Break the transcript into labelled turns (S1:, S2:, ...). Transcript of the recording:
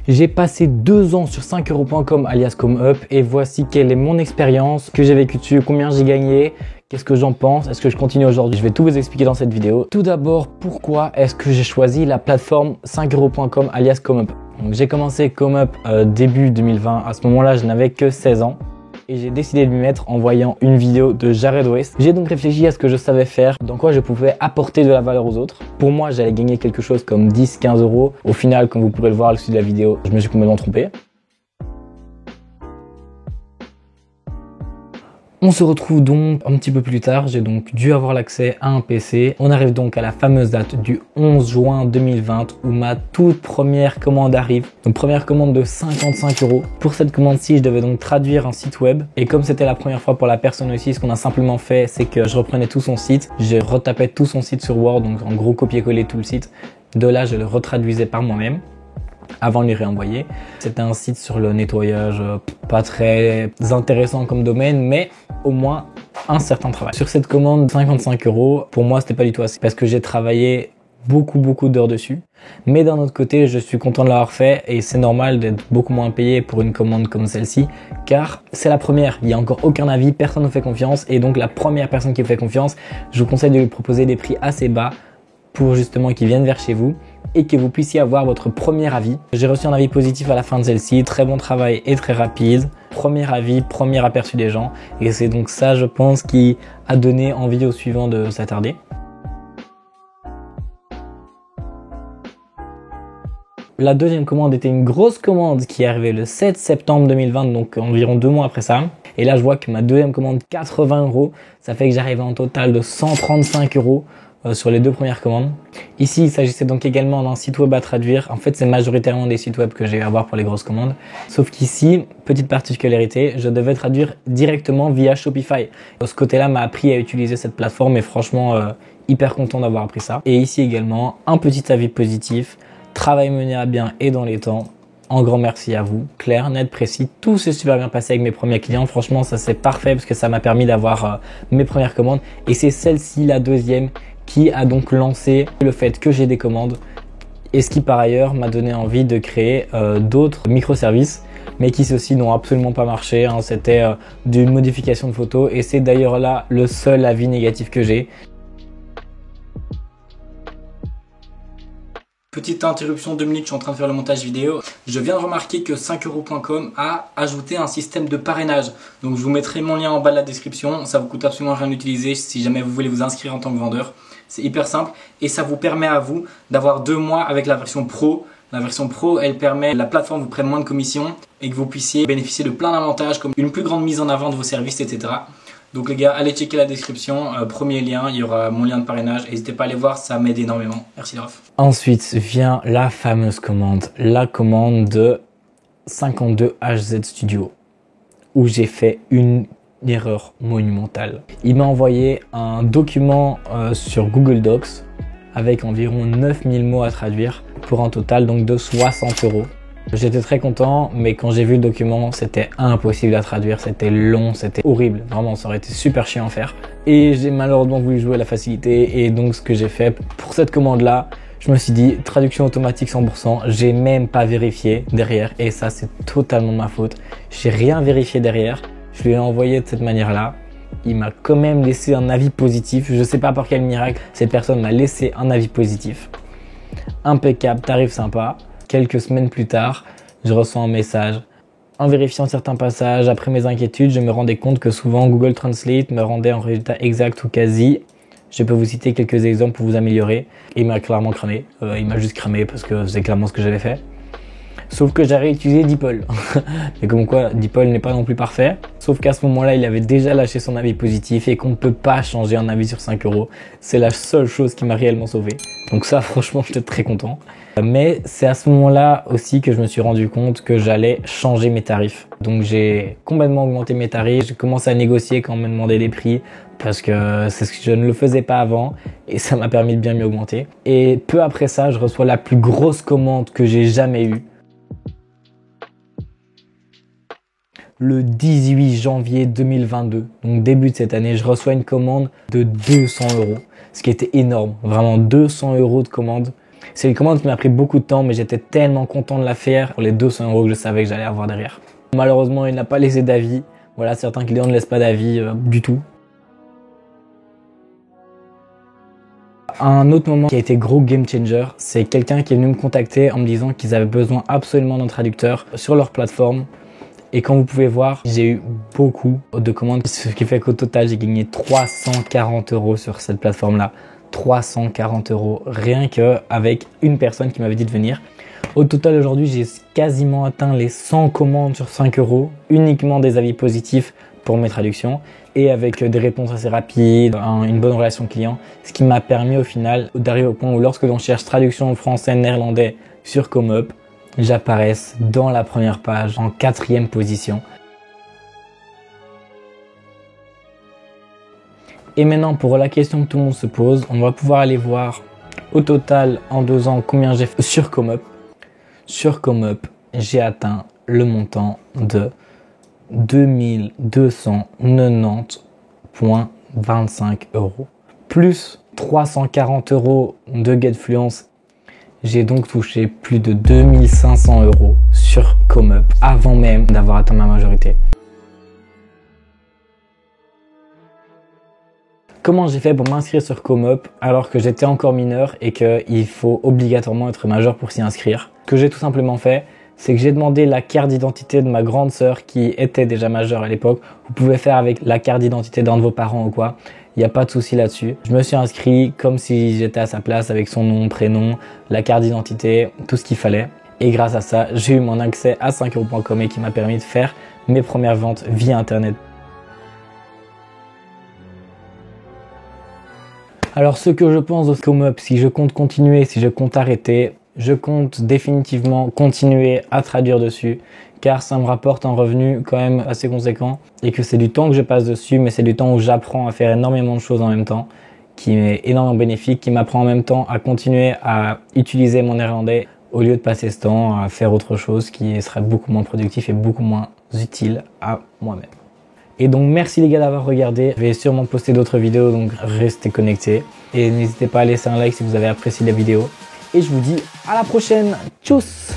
S1: J'ai passé 2 ans sur 5euros.com alias ComUp et voici quelle est mon expérience, que j'ai vécu dessus, combien j'ai gagné, qu'est-ce que j'en pense, est-ce que je continue aujourd'hui. Je vais tout vous expliquer dans cette vidéo. Tout d'abord, pourquoi est-ce que j'ai choisi la plateforme 5euros.com alias ComUp. Donc j'ai commencé ComUp début 2020, à ce moment-là je n'avais que 16 ans. Et j'ai décidé de m'y mettre en voyant une vidéo de Jared West. J'ai donc réfléchi à ce que je savais faire, dans quoi je pouvais apporter de la valeur aux autres. Pour moi, j'allais gagner quelque chose comme 10-15 euros. Au final, comme vous pourrez le voir à l'issue de la vidéo, je me suis complètement trompé. On se retrouve donc un petit peu plus tard, j'ai donc dû avoir l'accès à un PC. On arrive donc à la fameuse date du 11 juin 2020 où ma toute première commande arrive. Donc première commande de 55 euros. Pour cette commande-ci, je devais donc traduire un site web. Et comme c'était la première fois pour la personne aussi, ce qu'on a simplement fait, c'est que je reprenais tout son site. Je retapais tout son site sur Word, donc en gros copier-coller tout le site. De là, je le retraduisais par moi-même avant de lui réenvoyer. C'était un site sur le nettoyage, pas très intéressant comme domaine, mais au moins un certain travail. Sur cette commande, 55 euros, pour moi, c'était pas du tout assez parce que j'ai travaillé beaucoup d'heures dessus. Mais d'un autre côté, je suis content de l'avoir fait et c'est normal d'être beaucoup moins payé pour une commande comme celle-ci car c'est la première. Il n'y a encore aucun avis, personne ne fait confiance et donc la première personne qui vous fait confiance, je vous conseille de lui proposer des prix assez bas pour justement qu'ils viennent vers chez vous et que vous puissiez avoir votre premier avis. J'ai reçu un avis positif à la fin de celle-ci, très bon travail et très rapide. Premier avis, premier aperçu des gens et c'est donc ça je pense qui a donné envie aux suivants de s'attarder. La deuxième commande était une grosse commande qui est arrivée le 7 septembre 2020, donc environ 2 mois après ça. Et là je vois que ma deuxième commande 80 euros, ça fait que j'arrive en total de 135 euros sur les 2 premières commandes. Ici, il s'agissait donc également d'un site web à traduire. En fait, c'est majoritairement des sites web que j'ai à voir pour les grosses commandes. Sauf qu'ici, petite particularité, je devais traduire directement via Shopify. Ce côté-là m'a appris à utiliser cette plateforme et franchement, hyper content d'avoir appris ça. Et ici également, un petit avis positif. Travail mené à bien et dans les temps. En grand merci à vous. Clair, net, précis. Tout s'est super bien passé avec mes premiers clients. Franchement, ça c'est parfait parce que ça m'a permis d'avoir mes premières commandes. Et c'est celle-ci, la deuxième, qui a donc lancé le fait que j'ai des commandes et ce qui par ailleurs m'a donné envie de créer d'autres microservices mais qui ceux-ci n'ont absolument pas marché, hein. C'était d'une modification de photos et c'est d'ailleurs là le seul avis négatif que j'ai. Petite interruption 2 minutes, je suis en train de faire le montage vidéo. Je viens de remarquer que 5euros.com a ajouté un système de parrainage. Donc je vous mettrai mon lien en bas de la description. Ça vous coûte absolument rien d'utiliser si jamais vous voulez vous inscrire en tant que vendeur. C'est hyper simple et ça vous permet à vous d'avoir 2 mois avec la version pro. La version pro, elle permet que la plateforme vous prenne moins de commissions et que vous puissiez bénéficier de plein d'avantages comme une plus grande mise en avant de vos services, etc. Donc les gars, allez checker la description, premier lien, il y aura mon lien de parrainage, n'hésitez pas à aller voir, ça m'aide énormément. Merci les refs. Ensuite vient la fameuse commande, la commande de 52HZ Studio, où j'ai fait une erreur monumentale. Il m'a envoyé un document sur Google Docs avec environ 9000 mots à traduire pour un total donc de 60 euros. J'étais très content, mais quand j'ai vu le document, c'était impossible à traduire, c'était long, c'était horrible. Vraiment, ça aurait été super chiant à faire. Et j'ai malheureusement voulu jouer à la facilité et donc ce que j'ai fait pour cette commande-là, je me suis dit traduction automatique 100%, j'ai même pas vérifié derrière et ça c'est totalement ma faute. J'ai rien vérifié derrière, je lui ai envoyé de cette manière-là. Il m'a quand même laissé un avis positif, je sais pas par quel miracle, cette personne m'a laissé un avis positif. Impeccable, tarif sympa. Quelques semaines plus tard, je reçois un message. En vérifiant certains passages, après mes inquiétudes, je me rendais compte que souvent Google Translate me rendait un résultat exact ou quasi. Je peux vous citer quelques exemples pour vous améliorer. Il m'a clairement cramé. Il m'a juste cramé parce que c'est clairement ce que j'avais fait. Sauf que j'ai réutilisé DeepL. Et comme quoi, DeepL n'est pas non plus parfait. Sauf qu'à ce moment-là, il avait déjà lâché son avis positif et qu'on ne peut pas changer un avis sur 5 euros. C'est la seule chose qui m'a réellement sauvé. Donc ça, franchement, j'étais très content. Mais c'est à ce moment-là aussi que je me suis rendu compte que j'allais changer mes tarifs. Donc j'ai complètement augmenté mes tarifs. J'ai commencé à négocier quand on me demandait des prix parce que c'est ce que je ne le faisais pas avant et ça m'a permis de bien mieux augmenter. Et peu après ça, je reçois la plus grosse commande que j'ai jamais eue. Le 18 janvier 2022, donc début de cette année, je reçois une commande de 200 euros, ce qui était énorme, vraiment 200 euros de commande. C'est une commande qui m'a pris beaucoup de temps, mais j'étais tellement content de la faire pour les 200 € que je savais que j'allais avoir derrière. Malheureusement, il n'a pas laissé d'avis. Voilà, certains clients ne laissent pas d'avis du tout. Un autre moment qui a été gros game changer, c'est quelqu'un qui est venu me contacter en me disant qu'ils avaient besoin absolument d'un traducteur sur leur plateforme. Et comme vous pouvez voir, j'ai eu beaucoup de commandes, ce qui fait qu'au total, j'ai gagné 340 € sur cette plateforme-là. 340 € rien qu'avec une personne qui m'avait dit de venir. Au total, aujourd'hui, j'ai quasiment atteint les 100 commandes sur 5 €, uniquement des avis positifs pour mes traductions et avec des réponses assez rapides, une bonne relation client, ce qui m'a permis au final d'arriver au point où lorsque l'on cherche traduction français-néerlandais sur Comeup, j'apparaisse dans la première page, en 4e position. Et maintenant, pour la question que tout le monde se pose, on va pouvoir aller voir au total en 2 ans combien j'ai fait sur Comeup. Sur Comeup, j'ai atteint le montant de 2290,25 €. Plus 340 € de GetFluence. J'ai donc touché plus de 2500 € sur Comeup avant même d'avoir atteint ma majorité. Comment j'ai fait pour m'inscrire sur Comeup alors que j'étais encore mineur et qu'il faut obligatoirement être majeur pour s'y inscrire? Ce que j'ai tout simplement fait, c'est que j'ai demandé la carte d'identité de ma grande sœur qui était déjà majeure à l'époque. Vous pouvez faire avec la carte d'identité d'un de vos parents ou quoi. Il n'y a pas de souci là-dessus. Je me suis inscrit comme si j'étais à sa place avec son nom, prénom, la carte d'identité, tout ce qu'il fallait. Et grâce à ça, j'ai eu mon accès à 5euros.com et qui m'a permis de faire mes premières ventes via Internet. Alors ce que je pense de Comeup, si je compte continuer, si je compte arrêter, je compte définitivement continuer à traduire dessus car ça me rapporte un revenu quand même assez conséquent et que c'est du temps que je passe dessus, mais c'est du temps où j'apprends à faire énormément de choses en même temps, qui est énormément bénéfique, qui m'apprend en même temps à continuer à utiliser mon néerlandais au lieu de passer ce temps à faire autre chose qui serait beaucoup moins productif et beaucoup moins utile à moi-même. Et donc merci les gars d'avoir regardé, je vais sûrement poster d'autres vidéos donc restez connectés et n'hésitez pas à laisser un like si vous avez apprécié la vidéo. Et je vous dis à la prochaine, tchuss!